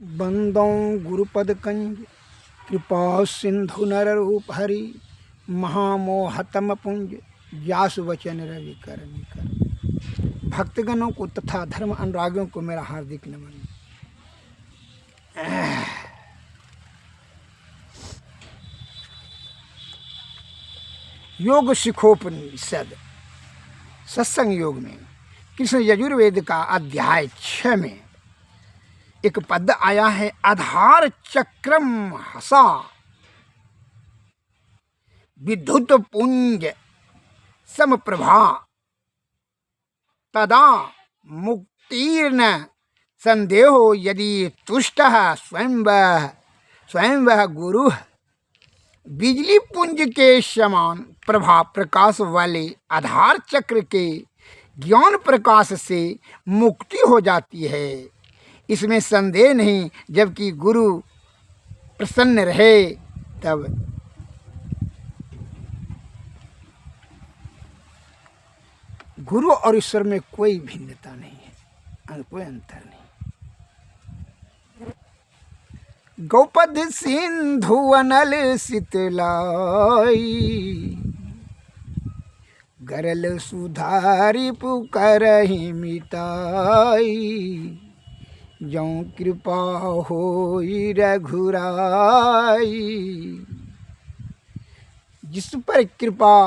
बंदों गुरुपद कंज कृपा सिंधु नर रूप हरि महामोहतम पुंज व्यास वचन रवि कर निकर। भक्तगणों को तथा धर्म अनुरागियों को मेरा हार्दिक नमन। योग शिखोपनिषद सत्संग योग में कृष्ण यजुर्वेद का अध्याय 6 में एक पद आया है, आधार चक्रम हसा विद्युत पुंज समप्रभा तदा मुक्तिर्न संदेहो यदि तुष्टः स्वयं वह गुरु। बिजली पुंज के समान प्रभा प्रकाश वाले आधार चक्र के ज्ञान प्रकाश से मुक्ति हो जाती है, इसमें संदेह नहीं। जबकि गुरु प्रसन्न रहे तब गुरु और ईश्वर में कोई भिन्नता नहीं है, कोई अंतर नहीं। गौपद सिंधु अनल शीतलाई गरल सुधारी पुकारहि मिटाई। जौ कृपा होई रघुराई। जिस पर कृपा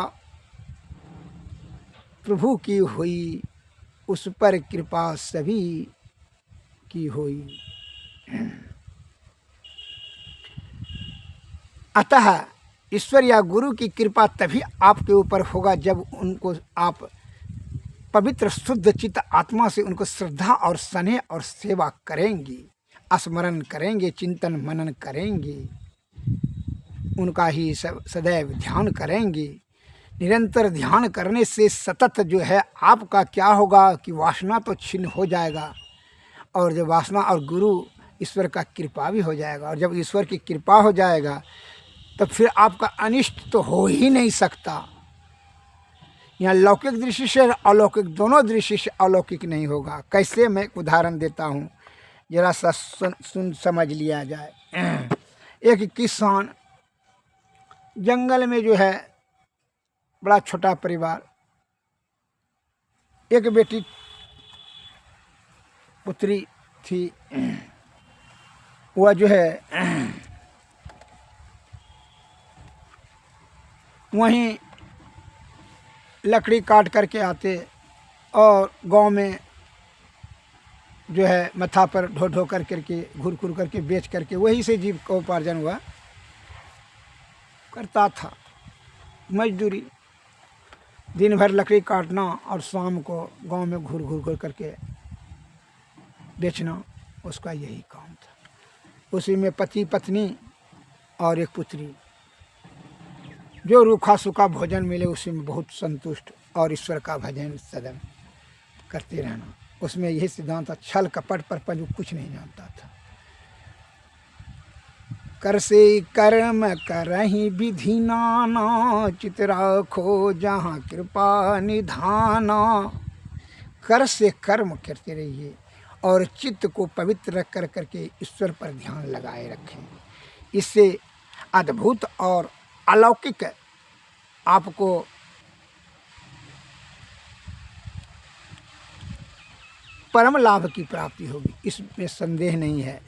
प्रभु की हुई उस पर कृपा सभी की हुई। अतः ईश्वर या गुरु की कृपा तभी आपके ऊपर होगा जब उनको आप पवित्र शुद्ध चित्त आत्मा से उनको श्रद्धा और स्नेह और सेवा करेंगे, स्मरण करेंगे, चिंतन मनन करेंगे, उनका ही सदैव ध्यान करेंगे। निरंतर ध्यान करने से सतत जो है आपका क्या होगा कि वासना तो छिन्न हो जाएगा, और जब वासना और गुरु ईश्वर का कृपा भी हो जाएगा, और जब ईश्वर की कृपा हो जाएगा तो फिर आपका अनिष्ट तो हो ही नहीं सकता। यहाँ लौकिक दृष्टि से अलौकिक दोनों दृष्टि से अलौकिक नहीं होगा। कैसे, मैं एक उदाहरण देता हूँ, जरा सा सुन समझ लिया जाए। एक किसान जंगल में जो है, बड़ा छोटा परिवार, एक बेटी पुत्री थी। वह जो है वहीं लकड़ी काट करके आते और गांव में जो है मथा पर ढो ढो कर करके घुर घुर करके बेच करके वही से जीव का उपार्जन हुआ करता था। मजदूरी, दिन भर लकड़ी काटना और शाम को गांव में घुर घुर कर करके बेचना, उसका यही काम था। उसी में पति पत्नी और एक पुत्री, जो रूखा सूखा भोजन मिले उसी में बहुत संतुष्ट, और ईश्वर का भजन सदन करते रहना। उसमें यही सिद्धांत था, छल कपट पर कुछ नहीं जानता था। कर से कर्म करहि विधि नाना, चित राखो जहाँ कृपा निधाना। कर से कर्म करते रहिए और चित्त को पवित्र रख कर करके ईश्वर पर ध्यान लगाए रखें। इससे अद्भुत और अलौकिक आपको परम लाभ की प्राप्ति होगी, इसमें संदेह नहीं है।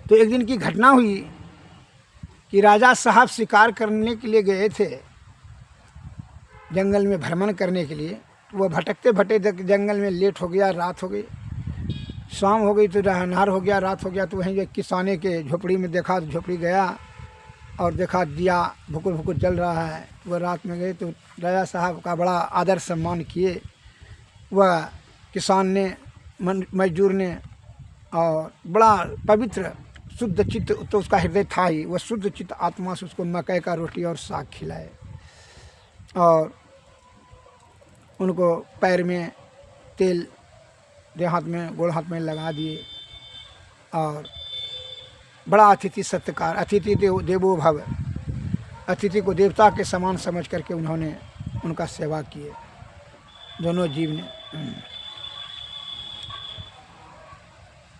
तो एक दिन की घटना हुई कि राजा साहब शिकार करने के लिए गए थे जंगल में भ्रमण करने के लिए। वह भटकते भटकते जंगल में लेट हो गया, रात हो गई, शाम हो गई तो अन्हार हो गया, रात हो गया। तो वहीं किसाने के झोपड़ी में देखा, तो झोपड़ी गया और देखा दिया भुकुर भुकुर जल रहा है। वह रात में गए तो राजा साहब का बड़ा आदर सम्मान किए। वह किसान ने, मजदूर ने, और बड़ा पवित्र शुद्ध चित्त तो उसका हृदय था ही, वह शुद्ध चित्त आत्मा से उसको मकई का रोटी और साग खिलाए, और उनको पैर में तेल, दे हाथ में, गोड़ हाथ में लगा दिए, और बड़ा अतिथि सत्कार, अतिथि देवो भव, अतिथि को देवता के समान समझ करके उन्होंने उनका सेवा किए दोनों जीव ने।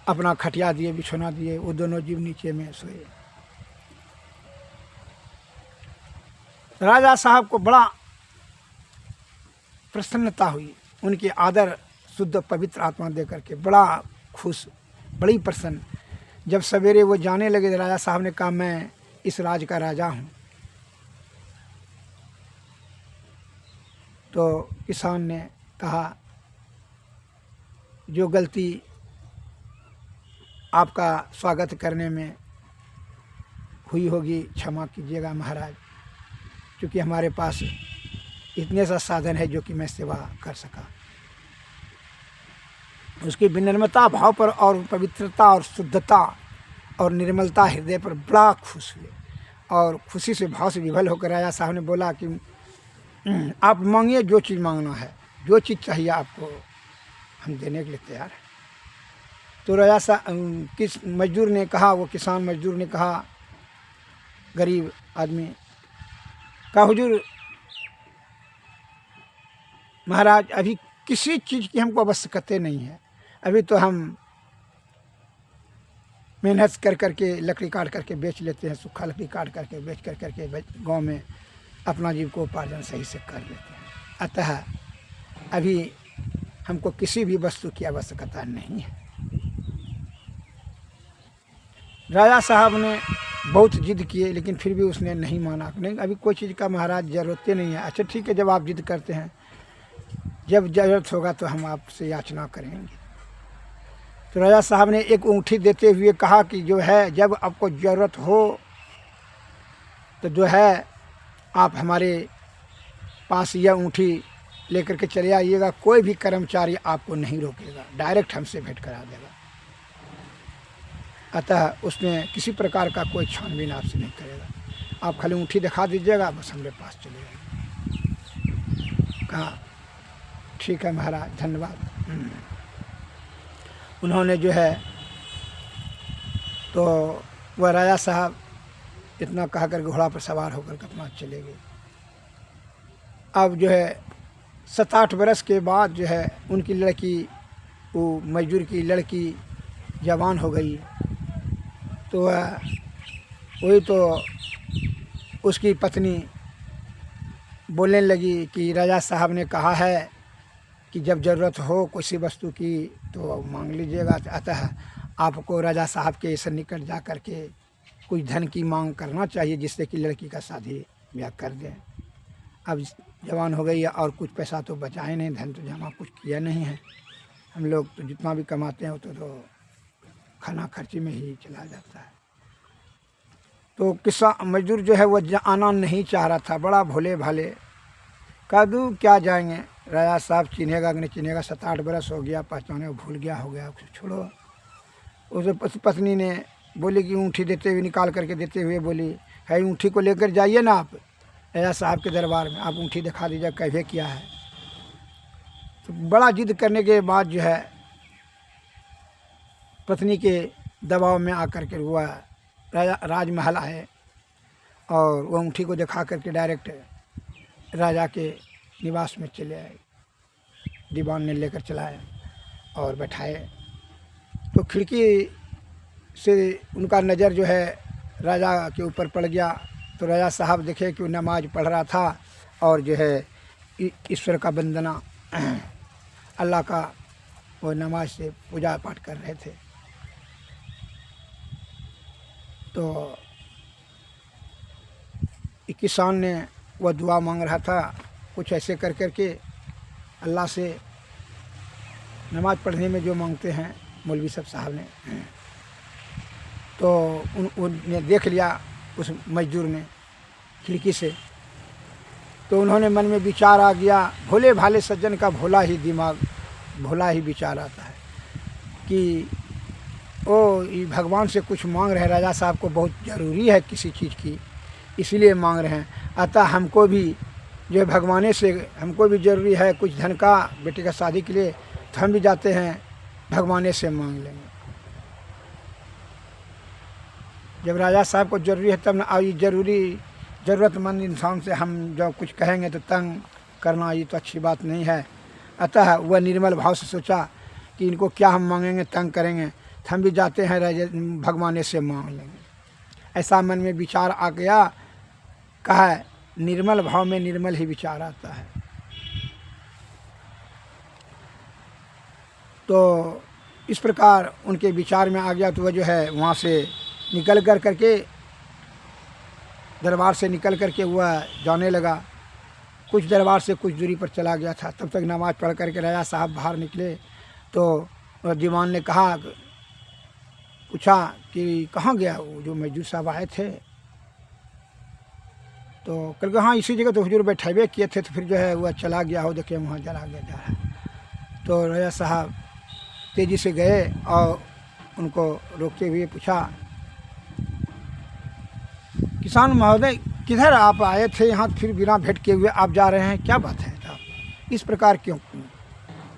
अपना खटिया दिए, बिछौना दिए, वो दोनों जीव नीचे में सोए। राजा साहब को बड़ा प्रसन्नता हुई, उनकी आदर शुद्ध पवित्र आत्मा दे करके बड़ा खुश, बड़ी प्रसन्न। जब सवेरे वो जाने लगे तो राजा साहब ने कहा, मैं इस राज का राजा हूँ। तो किसान ने कहा, जो गलती आपका स्वागत करने में हुई होगी क्षमा कीजिएगा महाराज, क्योंकि हमारे पास इतने सा साधन है जो कि मैं सेवा कर सका। उसकी विनम्रता भाव पर और पवित्रता और शुद्धता और निर्मलता हृदय पर बड़ा खुश हुए, और खुशी से भाव से विभल होकर राजा साहब ने बोला कि आप मांगिए, जो चीज़ मांगना है, जो चीज़ चाहिए आपको हम देने के लिए तैयार हैं। तो राजा साहब किस मजदूर ने कहा, वो किसान मजदूर ने कहा, गरीब आदमी का, हुजूर महाराज अभी किसी चीज़ की हमको आवश्यकता नहीं है, अभी तो हम मेहनत कर करके लकड़ी काट करके बेच लेते हैं, सूखा लकड़ी काट करके बेच कर करके गाँव में अपना जीविकोपार्जन सही से कर लेते हैं, अतः अभी हमको किसी भी वस्तु की आवश्यकता नहीं है। राजा साहब ने बहुत जिद किए, लेकिन फिर भी उसने नहीं माना, नहीं अभी कोई चीज़ का महाराज ज़रूरत नहीं है। अच्छा ठीक है, जब आप जिद करते हैं, जब ज़रूरत होगा तो हम आपसे याचना करेंगे। तो राजा साहब ने एक ऊँठी देते हुए कहा कि जो है, जब आपको ज़रूरत हो तो जो है आप हमारे पास यह ऊँठी लेकर के चले आइएगा, कोई भी कर्मचारी आपको नहीं रोकेगा, डायरेक्ट हमसे भेंट करा देगा। अतः उसमें किसी प्रकार का कोई छानबीन आपसे नहीं करेगा, आप खाली ऊँठी दिखा दीजिएगा, बस हमारे पास चले आइए। कहा ठीक है महाराज, धन्यवाद। उन्होंने जो है, तो वह राजा साहब इतना कहा कर घोड़ा पर सवार होकर के अपना चले गए। अब जो है 7-8 बरस के बाद जो है उनकी लड़की, वो मजदूर की लड़की जवान हो गई। तो वह वही तो उसकी पत्नी बोलने लगी कि राजा साहब ने कहा है कि जब ज़रूरत हो किसी वस्तु की तो मांग लीजिएगा, अतः आपको राजा साहब के ऐसे निकट जा कर के कुछ धन की मांग करना चाहिए, जिससे कि लड़की का शादी ब्याह कर दें। अब जवान हो गई है और कुछ पैसा तो बचाए नहीं, धन तो जमा कुछ किया नहीं है, हम लोग तो जितना भी कमाते हैं तो खाना खर्ची में ही चला जाता है। तो किसान मजदूर जो है वह आना नहीं चाह रहा था, बड़ा भोले भाले, कह दूँ क्या जाएंगे, राजा साहब चिन्हेगा कि नहीं चिन्हेगा, 7-8 बरस हो गया, पहचाने भूल गया हो गया, छोड़ो। उस पत्नी ने बोली कि ऊँठी देते हुए, निकाल करके देते हुए बोली, है ऊँठी को लेकर जाइए ना आप राजा साहब के दरबार में, आप ऊँठी दिखा दीजिए कैसे किया है। तो बड़ा जिद करने के बाद जो है पत्नी के दबाव में आकर के वह राजमहल आए, और वह ऊँठी को दिखा करके डायरेक्ट राजा के निवास में चले आए। दीवान ने लेकर चलाए और बैठाए। तो खिड़की से उनका नज़र जो है राजा के ऊपर पड़ गया। तो राजा साहब देखे कि वो नमाज़ पढ़ रहा था और जो है ईश्वर का वंदना, अल्लाह का वो नमाज से पूजा पाठ कर रहे थे। तो किसान ने वह दुआ मांग रहा था, कुछ ऐसे कर करके अल्लाह से नमाज़ पढ़ने में जो मांगते हैं मौलवी साहब ने। तो उनने देख लिया उस मजदूर ने खिड़की से। तो उन्होंने मन में विचार आ गया, भोले भाले सज्जन का भोला ही दिमाग, भोला ही विचार आता है कि ओ ये भगवान से कुछ मांग रहे हैं, राजा साहब को बहुत ज़रूरी है किसी चीज़ की, इसीलिए मांग रहे हैं। अतः हमको भी जो है भगवान से हमको भी ज़रूरी है कुछ धन का बेटे का शादी के लिए, तो हम भी जाते हैं भगवान से मांग लेंगे। जब राजा साहब को ज़रूरी है तब ना, ये ज़रूरतमंद इंसान से हम जब कुछ कहेंगे तो तंग करना ये तो अच्छी बात नहीं है। अतः वह निर्मल भाव से सोचा कि इनको क्या हम मांगेंगे, तंग करेंगे, हम भी जाते हैं भगवान से मांग लेंगे। ऐसा मन में विचार आ गया। कहा निर्मल भाव में निर्मल ही विचार आता है। तो इस प्रकार उनके विचार में आ गया। तो वह जो है वहाँ से निकल करके दरबार से निकल करके वह जाने लगा। कुछ दरबार से कुछ दूरी पर चला गया था। तब तक नमाज़ पढ़ करके राजा साहब बाहर निकले। तो दीवान ने कहा, पूछा कि कहाँ गया वो जो मजदूर साहब आए थे? तो कल हाँ इसी जगह तो हुजूर बैठे किए थे। तो फिर जो है वह चला गया हो, देखिए वहाँ चला गया जा रहा है। तो राजा साहब तेज़ी से गए और उनको रोकते हुए पूछा, किसान महोदय किधर आप आए थे यहाँ, फिर बिना भेंट किए हुए आप जा रहे हैं, क्या बात है साहब? इस प्रकार क्यों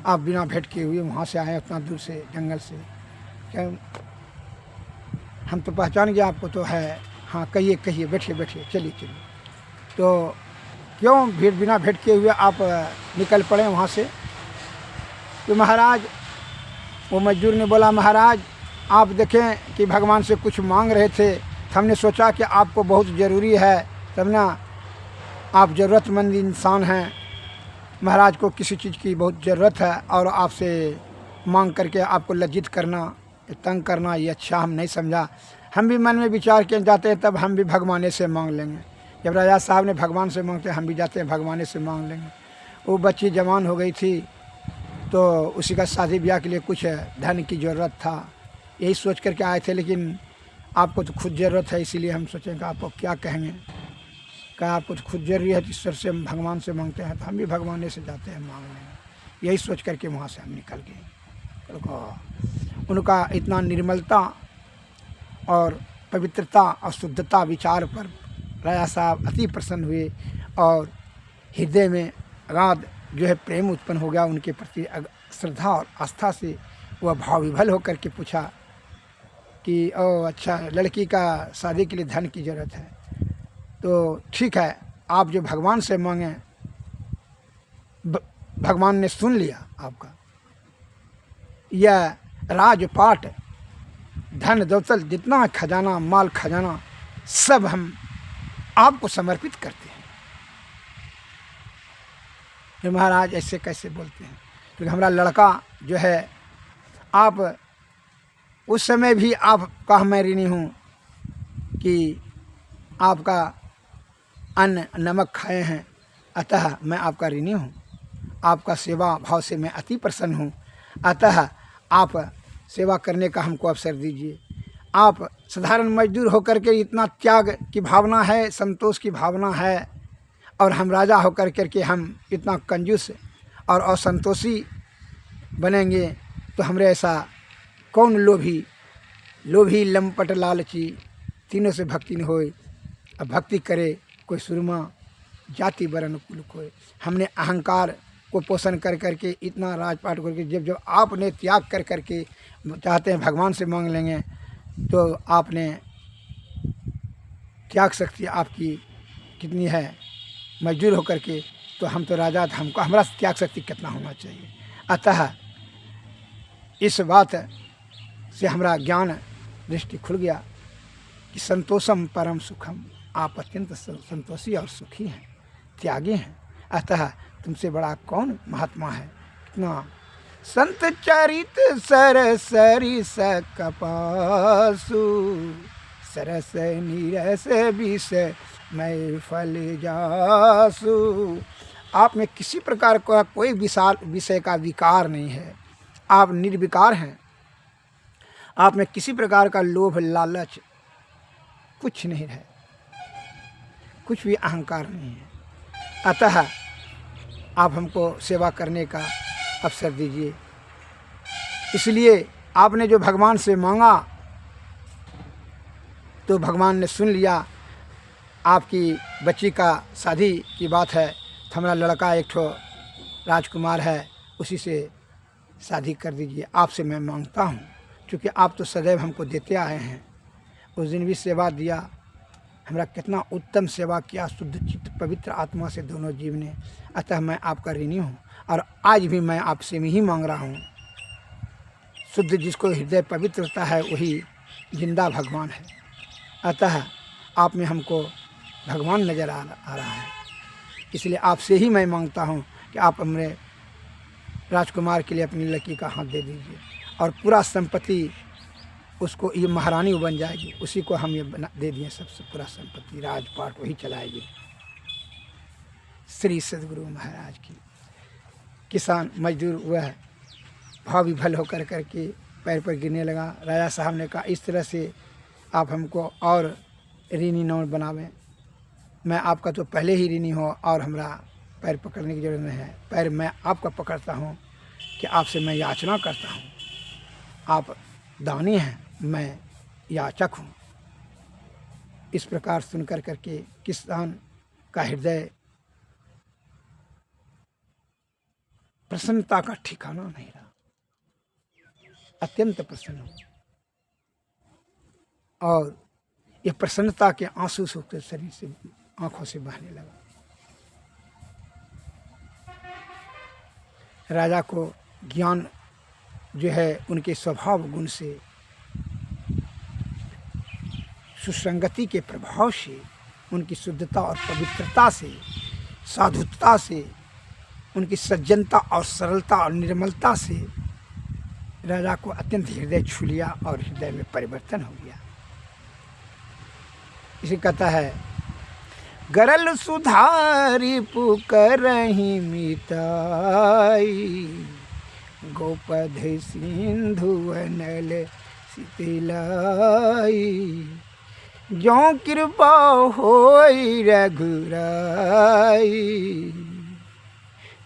आप बिना भेंट किए हुए वहाँ से आए उतना दूर से जंगल से? क्या हम तो पहचान गए आपको तो है। हाँ कहिए कहिए, बैठिए बैठिए, चलिए चलिए। तो क्यों बिना भेंट किए हुए आप निकल पड़े वहाँ से? तो महाराज, वो मजदूर ने बोला, महाराज आप देखें कि भगवान से कुछ मांग रहे थे, हमने सोचा कि आपको बहुत ज़रूरी है, तब ना, आप ज़रूरतमंद इंसान हैं, महाराज को किसी चीज़ की बहुत ज़रूरत है और आपसे मांग करके आपको लज्जित करना, तंग करना, ये अच्छा हम नहीं समझा। हम भी मन में विचार किए जाते हैं तब हम भी भगवान से मांग लेंगे। जब राजा साहब ने भगवान से मांगते हम भी जाते हैं भगवान से मांग लेंगे। वो बच्ची जवान हो गई थी तो उसी का शादी ब्याह के लिए कुछ धन की ज़रूरत था, यही सोच करके आए थे। लेकिन आपको तो खुद ज़रूरत है, इसीलिए हम सोचेंगे आपको क्या कहेंगे। क्या आपको तो खुद जरूरी है, ईश्वर से हम भगवान से मांगते हैं, तो हम भी भगवान से जाते हैं मांगने। यही सोच करके वहाँ से हम निकल गए। उनका इतना निर्मलता और पवित्रता और शुद्धता विचार पर राजा साहब अति प्रसन्न हुए और हृदय में अगाध जो है प्रेम उत्पन्न हो गया उनके प्रति। श्रद्धा और आस्था से वह भाव विभल होकर के पूछा कि ओ अच्छा, लड़की का शादी के लिए धन की ज़रूरत है, तो ठीक है, आप जो भगवान से मांगें भगवान ने सुन लिया आपका। यह राजपाट, धन दौलत, जितना खजाना, माल खजाना, सब हम आपको समर्पित करते हैं। फिर महाराज ऐसे कैसे बोलते हैं? क्योंकि हमारा लड़का जो है, आप उस समय भी आपका मैं ऋणी हूँ कि आपका अन्न नमक खाए हैं, अतः मैं आपका ऋणी हूँ। आपका सेवा भाव से मैं अति प्रसन्न हूँ, अतः आप सेवा करने का हमको अवसर दीजिए। आप साधारण मजदूर होकर के इतना त्याग की भावना है, संतोष की भावना है, और हम राजा होकर करके हम इतना कंजूस और असंतोषी बनेंगे, तो हमरे ऐसा कौन लोभी लंपट लालची तीनों से भक्ति न होए। अब भक्ति करे कोई सुरमा जाति वर्ण कुल कोई। हमने अहंकार को पोषण कर करके इतना राजपाट करके जब आपने त्याग कर करके चाहते हैं भगवान से मांग लेंगे, तो आपने त्याग शक्ति आपकी कितनी है मजदूर होकर के, तो हम तो राजा था, हमको हमारा त्याग शक्ति कितना होना चाहिए। अतः इस बात से हमारा ज्ञान दृष्टि खुल गया कि संतोषम परम सुखम, आप अत्यंत संतोषी और सुखी हैं, त्यागी हैं, अतः तुमसे बड़ा कौन महात्मा है। कितना संत चरित सरसरी सकपासु, सरस नीरस विष मैं फल जासु। आप में किसी प्रकार का कोई विशाल विषय का विकार नहीं है, आप निर्विकार हैं। आप में किसी प्रकार का लोभ लालच कुछ नहीं है, कुछ भी अहंकार नहीं है। अतः आप हमको सेवा करने का अवसर दीजिए। इसलिए आपने जो भगवान से मांगा तो भगवान ने सुन लिया। आपकी बच्ची का शादी की बात है, तो हमारा लड़का एक ठो राजकुमार है, उसी से शादी कर दीजिए। आपसे मैं मांगता हूँ, क्योंकि आप तो सदैव हमको देते आए हैं। उस दिन भी सेवा दिया, हमारा कितना उत्तम सेवा किया, शुद्ध चित्त पवित्र आत्मा से दोनों जीव ने। अतः मैं आपका ऋणी हूँ और आज भी मैं आपसे ही मांग रहा हूँ। शुद्ध जिसको हृदय पवित्र होता है वही जिंदा भगवान है। अतः आप में हमको भगवान नज़र आ रहा है। इसलिए आपसे ही मैं मांगता हूँ कि आप हमारे राजकुमार के लिए अपनी लड़की का हाथ दे दीजिए और पूरा संपत्ति उसको, ये महारानी बन जाएगी, उसी को हम ये बना दे दिए, सबसे पूरा संपत्ति राजपाट वही चलाएगी। श्री सदगुरु महाराज की। किसान मजदूर वह भाव विभल होकर करके पैर पर गिरने लगा। राजा साहब ने कहा इस तरह से आप हमको और ऋणी न बनावें, मैं आपका तो पहले ही ऋणी हो और हमरा पैर पकड़ने की जरूरत नहीं है। पैर मैं आपका पकड़ता हूँ कि आपसे मैं याचना करता हूँ। आप दानी हैं, मैं याचक हूँ। इस प्रकार सुनकर करके किसान का हृदय प्रसन्नता का ठिकाना नहीं रहा, अत्यंत प्रसन्न हो और ये प्रसन्नता के आंसू सूखते शरीर से, आंखों से बहने लगा। राजा को ज्ञान जो है उनके स्वभाव गुण से, सुसंगति के प्रभाव से, उनकी शुद्धता और पवित्रता से, साधुता से, उनकी सज्जनता और सरलता और निर्मलता से राजा को अत्यंत हृदय छू लिया और हृदय में परिवर्तन हो गया। इसे कहता है गरल सुधारी पुकरहि मिताई, गोपध सिंधु अनल शीतलाई, जो कृपा होई रघुराई।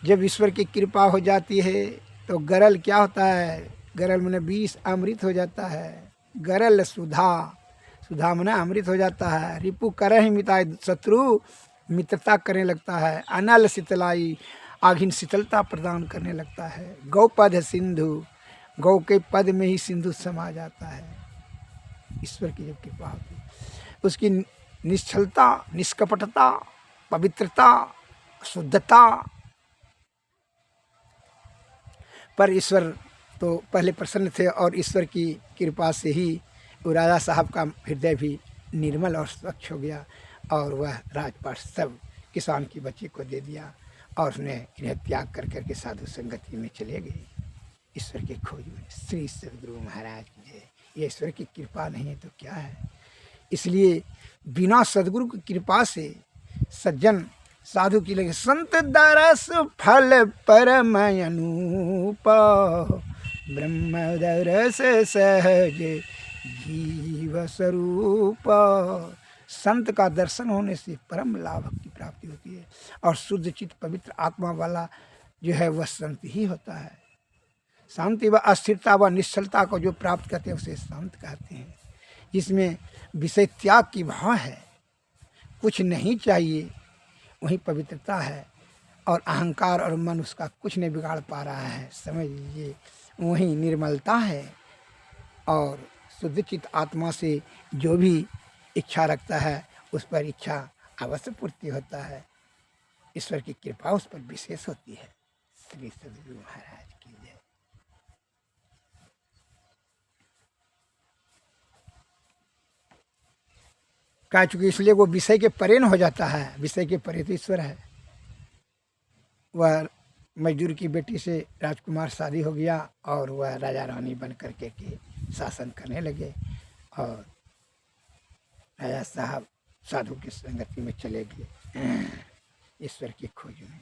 जब ईश्वर की कृपा हो जाती है तो गरल क्या होता है? गरल माने विष अमृत हो जाता है। गरल सुधा, सुधा माने अमृत हो जाता है। रिपु करहि मिताई, शत्रु मित्रता करने लगता है। अनल शीतलाई, आघिन शीतलता प्रदान करने लगता है। गौपद सिंधु, गौ के पद में ही सिंधु समा जाता है। ईश्वर की जब कृपा होती है, उसकी निश्चलता, निष्कपटता, पवित्रता, शुद्धता पर ईश्वर तो पहले प्रसन्न थे और ईश्वर की कृपा से ही वो राजा साहब का हृदय भी निर्मल और स्वच्छ हो गया और वह राजपाट सब किसान की बच्ची को दे दिया और उसने इन्हें त्याग कर करके साधु संगति में चले गए ईश्वर के खोज में। श्री सदगुरु महाराज की जय। ये ईश्वर की कृपा नहीं है तो क्या है? इसलिए बिना सदगुरु की कृपा से सज्जन साधु की लगे संत दरस फल परम अनूप, ब्रह्म दरस सहज जीव स्वरूप। संत का दर्शन होने से परम लाभ की प्राप्ति होती है और शुद्ध चित्त पवित्र आत्मा वाला जो है वह संत ही होता है। शांति व अस्थिरता व निश्चलता को जो प्राप्त करते हैं उसे शांत कहते हैं, जिसमें विषय त्याग की भाव है, कुछ नहीं चाहिए, वही पवित्रता है और अहंकार और मन उसका कुछ नहीं बिगाड़ पा रहा है, समझ लीजिए वही निर्मलता है। और शुद्ध चित्त आत्मा से जो भी इच्छा रखता है उस पर इच्छा अवश्य पूर्ति होता है। ईश्वर की कृपा उस पर विशेष होती है। श्री सदगुरु महाराज की जय। कह चुके इसलिए वो विषय के परे न हो जाता है। विषय के परे तो ईश्वर है। वह मजदूर की बेटी से राजकुमार शादी हो गया और वह राजा रानी बन करके के शासन करने लगे और राजा साहब साधु की संगति में चले गए ईश्वर की खोज में।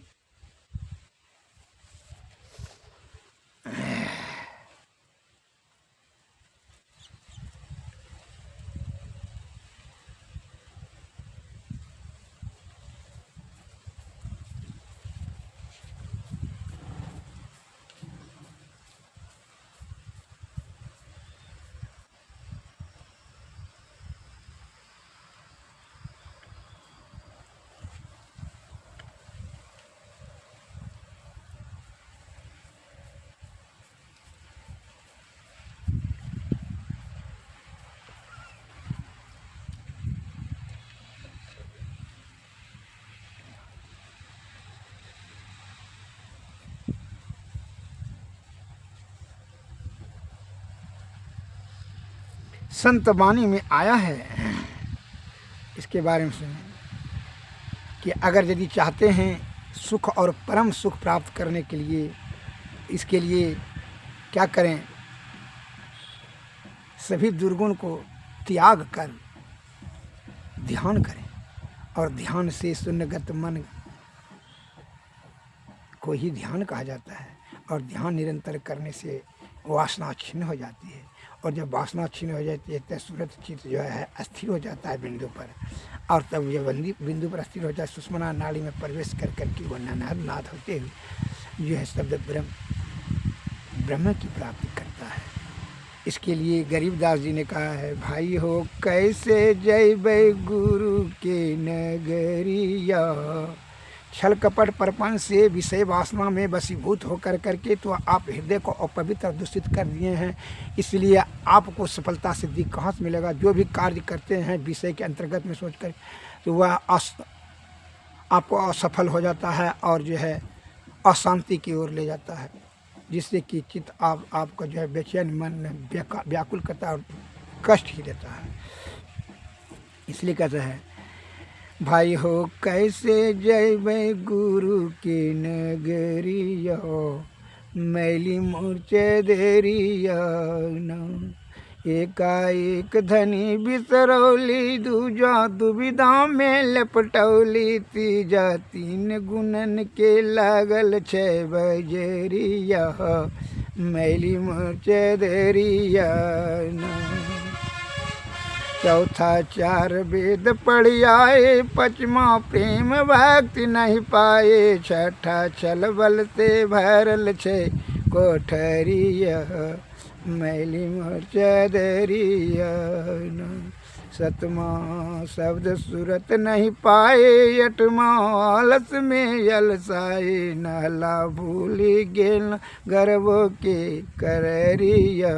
संत वाणी में आया है, इसके बारे में सुने कि अगर यदि चाहते हैं सुख और परम सुख प्राप्त करने के लिए, इसके लिए क्या करें, सभी दुर्गुण को त्याग कर ध्यान करें, और ध्यान से शून्यगत मन को ही ध्यान कहा जाता है। और ध्यान निरंतर करने से वासना छिन्न हो जाती है, और जब वासना छिन्न हो जाती है तो सूरत चित्त जो है स्थिर हो जाता है बिंदु पर, और तब जब बिंदु पर स्थिर हो जाए सुषुम्ना नाड़ी में प्रवेश कर करके वह नाद होते हुए जो है शब्द ब्रह्म की प्राप्ति करता है। इसके लिए गरीबदास जी ने कहा है, भाई हो कैसे जैबै गुरु के नगरिया, छल कपट परपंच से विषय वासना में वशीभूत होकर करके तो आप हृदय को अपवित्र और दूषित कर दिए हैं। इसलिए आपको सफलता सिद्धि कहाँ से मिलेगा? जो भी कार्य करते हैं विषय के अंतर्गत में सोचकर तो वह आपको असफल हो जाता है और जो है अशांति की ओर ले जाता है, जिससे कि चित्त आपका जो है बेचैन मन व्याकुल करता है और कष्ट ही देता है। इसलिए कहते हैं, भाई हो कैसे जैबै गुरु के नगरिया, मैली मूर्छे देरिया न, एकाएक धनी बिसरौली, दूजा दुविधा में लपटौली, तीजा तीन गुणन के लागल छै बजरिया, मैली मूर्छे देरिया न, चौथा चार वेद पढ़ आए, पचमा प्रेम भक्ति नहीं पाए, छठा छल बल से भरल छे कोठरिया, मैली मूर्छे देरिया न, सतमा शब्द सूरत नहीं पाए, अठमा आलस में अलसाए, नहला भूली गेल गर्व के कररिया,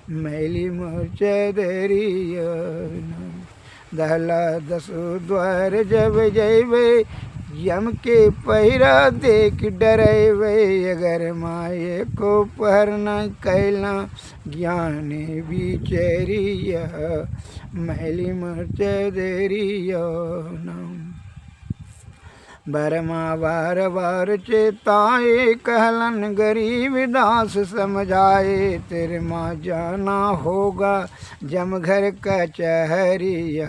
मैली मूर्छे देरिया न, दहला दसो द्वार जब जैबै, यम के पहिरा देख डरैबै, अगर माये को पहर न कैला ज्ञान बिचरिया, मैली मूर्छे देरिया न, बरमा बार बार चेताए, कहलन गरीब दास समझाए, तेरे माँ जाना होगा जम घर कचहरिया,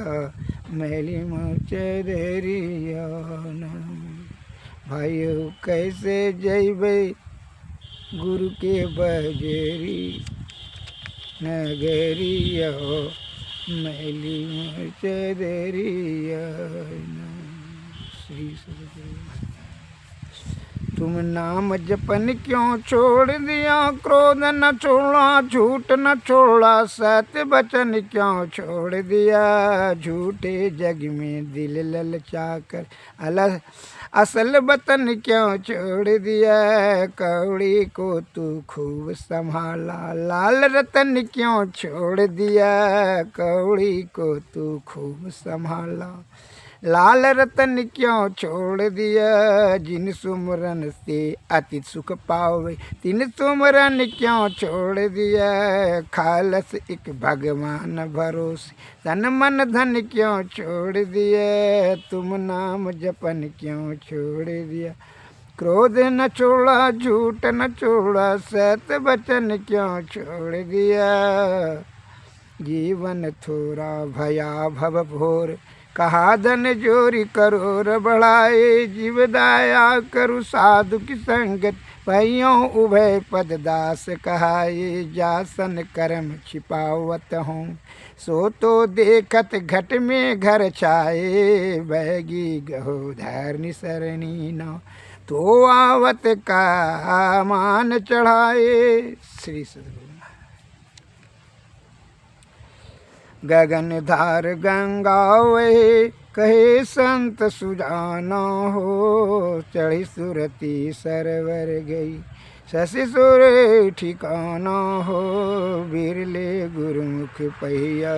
मैली मूर्छे देरिया न, भाइयों कैसे जैबै गुरु के बजेरी नगरिया, मैली मूर्छे देरिया न। श्री सद्गुरु। तुम नाम जपन क्यों छोड़ दिया, क्रोध न छोड़ा, झूठ न छोड़ा, सत्य वचन क्यों छोड़ दिया, झूठे जग में दिल ललचा कर असल वतन क्यों छोड़ दिया, कौड़ी को तू खूब संभाला, लाल रतन क्यों छोड़ दिया, कौड़ी को तू खूब संभाला, लाल रतन क्यों छोड़ दिया, जिन सुमरन से अति सुख पावे, तिन सुमरन क्यों छोड़ दिया, खालस एक भगवान भरोसे, तन मन धन क्यों छोड़ दिया, तुम नाम जपन क्यों छोड़ दिया, क्रोध न छोड़ा, झूठ न छोड़ा, सत्य वचन क्यों छोड़ दिया, जीवन थोड़ा भया भव भोर, कहा धन जोरी करोड़ बढ़ाए, जीव दाया करु साधु की संगत, भैयों उभय पद दास कहाए, जासन कर्म छिपावत हूँ, सो तो देखत घट में घर छाए, बैगी गहो धरनी सरनी न, तो आवत का मान चढ़ाए। श्री सद्गुरु। गगन धार गंगा वहे, कहे संत सुजाना हो, चढ़ी सुरती सरवर गई, शशि सुर ठिकाना हो, बिरले गुरुमुख पहिया,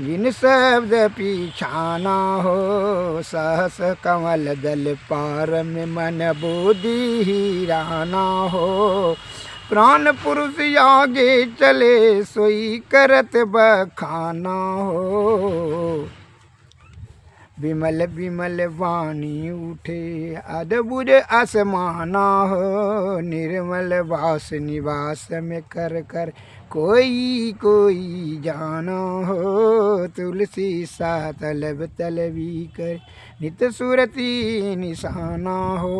जिन शब्द पीछाना हो, सहस कमल दल पार में मन बुद्धि हीराना हो, प्राण पुरुष आगे चले सोई करत बखाना हो। विमल विमल वाणी उठे अद्भुत आसमाना हो। निर्मल वास निवास में कर कर कोई कोई जाना हो। तुलसी सा तलब तलबी कर नित सुरती निशाना हो।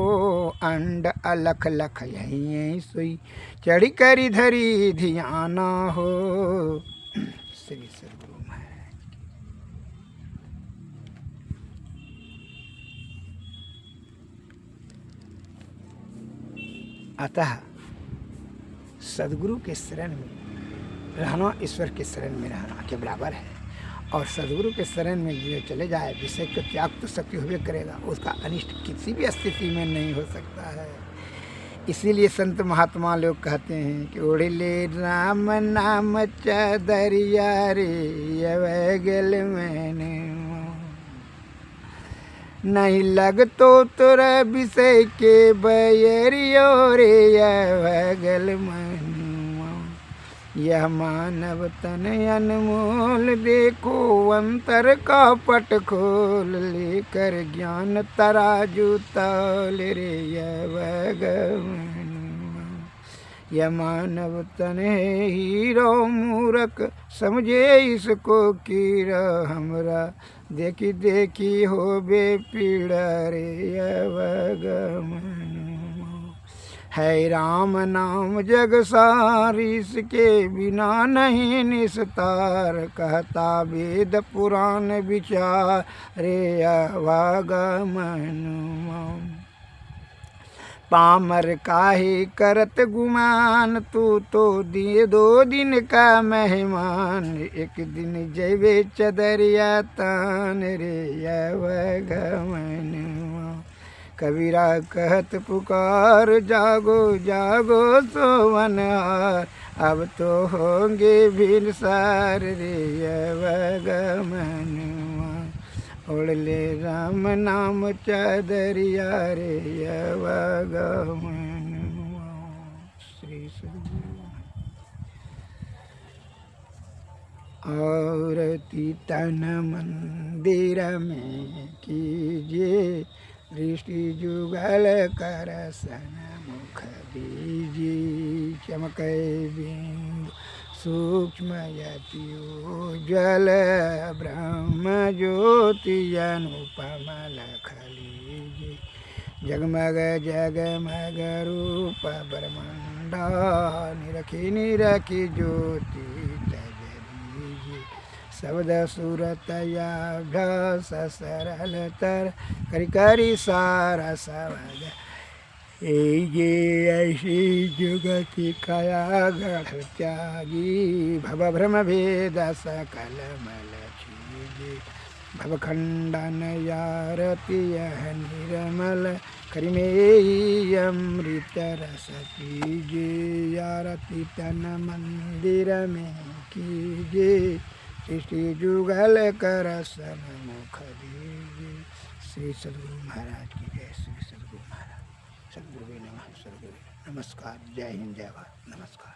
अंड अलख लख यहीं सोई चढ़ कर धरी धियाना हो। श्री सद्गुरु महाराज। अतः सद्गुरु के शरण में रहना ईश्वर के शरण में रहना के बराबर है। और सद्गुरु के शरण में जो चले जाए विषय का त्याग तो सत्य हुए करेगा, उसका अनिष्ट किसी भी स्थिति में नहीं हो सकता है। इसीलिए संत महात्मा लोग कहते हैं कि ओढ़ले राम नाम चदरिया रे अवगल मैंने नहीं लग तो तोरा विषय के बैरियो रे अवगल मनुआ। यह मानव तन अनमोल देखो अंतर का पट खोल लेकर ज्ञान तराजू तौल रे अवगल मनुआ। यह मानव तन है हीरो मूरख समझे इसको कीरा हमरा। देखी देखी हो बे पीड़ा रे अवगमन। है राम नाम जग सार इसके बिना नहीं निस्तार। कहता वेद पुराण विचार रे अवगमन। पामर काहे करत गुमान तू तो दिए 2 दिन का मेहमान। एक दिन जैवे चदरिया तान रे अवगमन। कबीरा कहत पुकार जागो जागो सोवनहार। अब तो होंगे भिनसार रे अवगमन। ओढ़ले राम नाम चदरिया रे अवगमन। श्री सद्गुरु। औरती तन मंदिर में कीजिए दृष्टि जुगल कर सन मुख दीजिए। चमकै बिंदु सूक्ष्म यति उज्ज्वल ब्रह्म ज्योति अनुपम लख लीजिए। जगमग जगमग रूप ब्रह्मांडा निरखी निरखी ज्योति तज दीजिए। शब्द सूरत अभ्यास सरल तर करी करी सारा शब्द। ये ऐसी जुगति कया गढ़ त्यागी। भव भ्रम भेद सकल मल छीजे। भव खंडन यारति यह निर्मल करिमेई अमृत रस पीजे। यारति तन मंदिर में कीजे सृष्टि जुगल कर सन मुख दीजिए। श्री सद्गुरु महाराज की जय। श्री सद्गुरु महाराज। सद्गुरु नमः। सद्गुरु नमस्कार। जय हिंद जय भारत। नमस्कार।